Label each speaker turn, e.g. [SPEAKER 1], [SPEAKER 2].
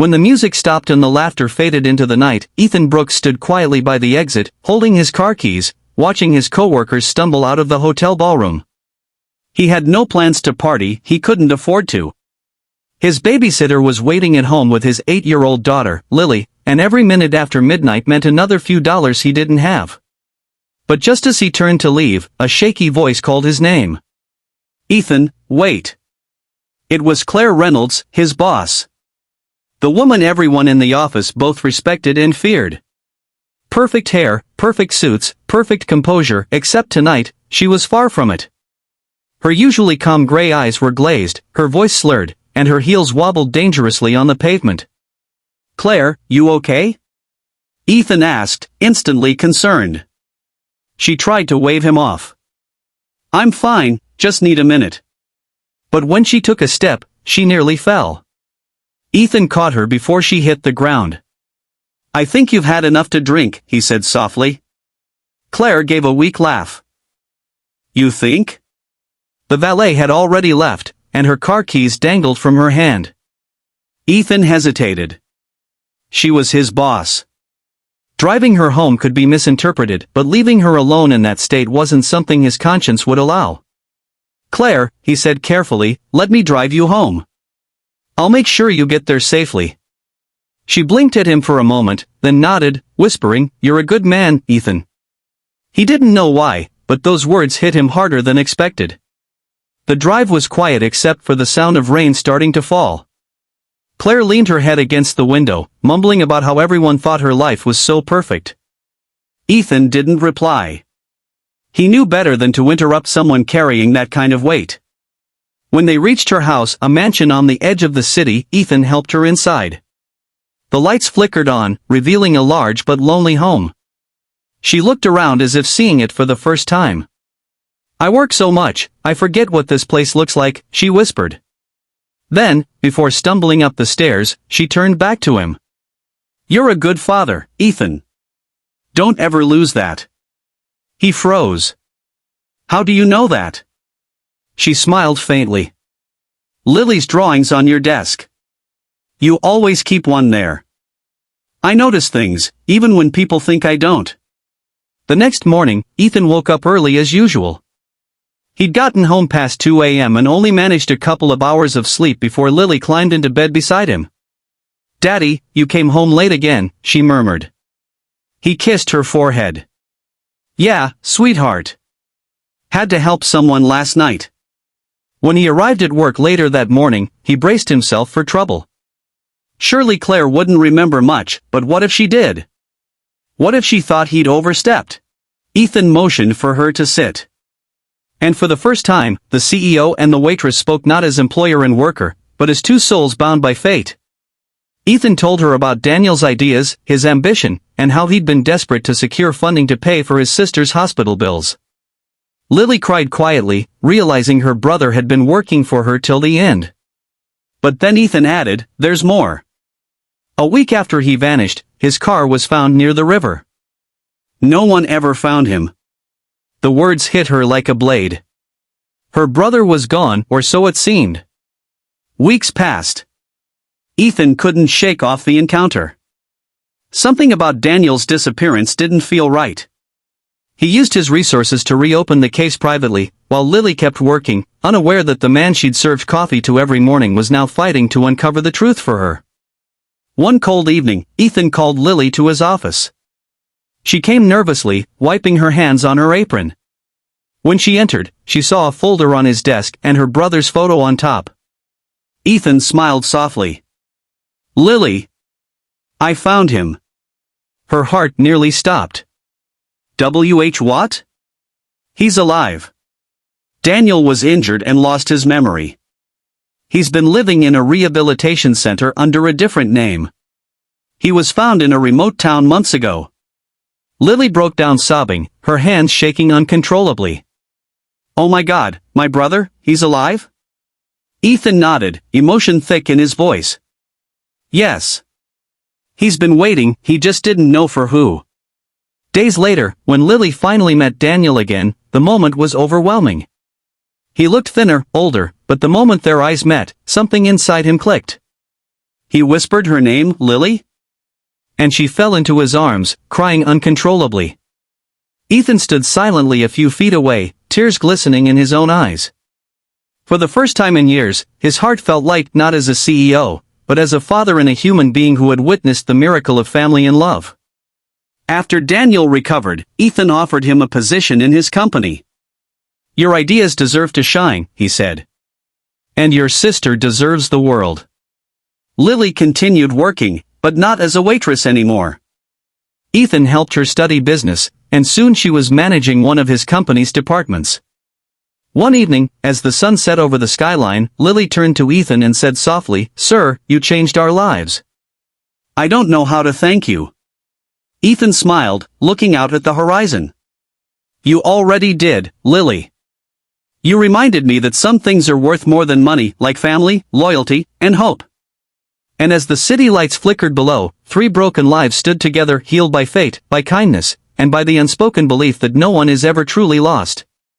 [SPEAKER 1] When the music stopped and the laughter faded into the night, Ethan Brooks stood quietly by the exit, holding his car keys, watching his coworkers stumble out of the hotel ballroom. He had no plans to party, he couldn't afford to. His babysitter was waiting at home with his 8-year-old daughter, Lily, and every minute after midnight meant another few dollars he didn't have. But just as he turned to leave, a shaky voice called his name. "Ethan, wait." It was Claire Reynolds, his boss. The woman everyone in the office both respected and feared. Perfect hair, perfect suits, perfect composure, except tonight, she was far from it. Her usually calm gray eyes were glazed, her voice slurred, and her heels wobbled dangerously on the pavement. "Claire, you okay?" Ethan asked, instantly concerned. She tried to wave him off. "I'm fine, just need a minute." But when she took a step, she nearly fell. Ethan caught her before she hit the ground. "I think you've had enough to drink," he said softly. Claire gave a weak laugh. "You think?" The valet had already left, and her car keys dangled from her hand. Ethan hesitated. She was his boss. Driving her home could be misinterpreted, but leaving her alone in that state wasn't something his conscience would allow. "Claire," he said carefully, "let me drive you home. I'll make sure you get there safely." She blinked at him for a moment, then nodded, whispering, "You're a good man, Ethan." He didn't know why, but those words hit him harder than expected. The drive was quiet except for the sound of rain starting to fall. Claire leaned her head against the window, mumbling about how everyone thought her life was so perfect. Ethan didn't reply. He knew better than to interrupt someone carrying that kind of weight. When they reached her house, a mansion on the edge of the city, Ethan helped her inside. The lights flickered on, revealing a large but lonely home. She looked around as if seeing it for the first time. "I work so much, I forget what this place looks like," she whispered. Then, before stumbling up the stairs, she turned back to him. "You're a good father, Ethan. Don't ever lose that." He froze. "How do you know that?" She smiled faintly. "Lily's drawing's on your desk. You always keep one there. I notice things, even when people think I don't." The next morning, Ethan woke up early as usual. He'd gotten home past 2 a.m. and only managed a couple of hours of sleep before Lily climbed into bed beside him. "Daddy, you came home late again," she murmured. He kissed her forehead. "Yeah, sweetheart. Had to help someone last night." When he arrived at work later that morning, he braced himself for trouble. Surely Claire wouldn't remember much, but what if she did? What if she thought he'd overstepped? Ethan motioned for her to sit. And for the first time, the CEO and the waitress spoke not as employer and worker, but as two souls bound by fate. Ethan told her about Daniel's ideas, his ambition, and how he'd been desperate to secure funding to pay for his sister's hospital bills. Lily cried quietly, realizing her brother had been working for her till the end. But then Ethan added, "There's more." A week after he vanished, his car was found near the river. No one ever found him. The words hit her like a blade. Her brother was gone, or so it seemed. Weeks passed. Ethan couldn't shake off the encounter. Something about Daniel's disappearance didn't feel right. He used his resources to reopen the case privately, while Lily kept working, unaware that the man she'd served coffee to every morning was now fighting to uncover the truth for her. One cold evening, Ethan called Lily to his office. She came nervously, wiping her hands on her apron. When she entered, she saw a folder on his desk and her brother's photo on top. Ethan smiled softly. "Lily. I found him." Her heart nearly stopped. What? He's alive. Daniel was injured and lost his memory. He's been living in a rehabilitation center under a different name. He was found in a remote town months ago. Lily broke down sobbing, her hands shaking uncontrollably. "Oh my God, my brother, he's alive?" Ethan nodded, emotion thick in his voice. "Yes. He's been waiting, he just didn't know for who." Days later, when Lily finally met Daniel again, the moment was overwhelming. He looked thinner, older, but the moment their eyes met, something inside him clicked. He whispered her name, Lily? And she fell into his arms, crying uncontrollably. Ethan stood silently a few feet away, tears glistening in his own eyes. For the first time in years, his heart felt light not as a CEO, but as a father and a human being who had witnessed the miracle of family and love. After Daniel recovered, Ethan offered him a position in his company. "Your ideas deserve to shine," he said. "And your sister deserves the world." Lily continued working, but not as a waitress anymore. Ethan helped her study business, and soon she was managing one of his company's departments. One evening, as the sun set over the skyline, Lily turned to Ethan and said softly, "Sir, you changed our lives. I don't know how to thank you." Ethan smiled, looking out at the horizon. "You already did, Lily. You reminded me that some things are worth more than money, like family, loyalty, and hope." And as the city lights flickered below, 3 broken lives stood together, healed by fate, by kindness, and by the unspoken belief that no one is ever truly lost.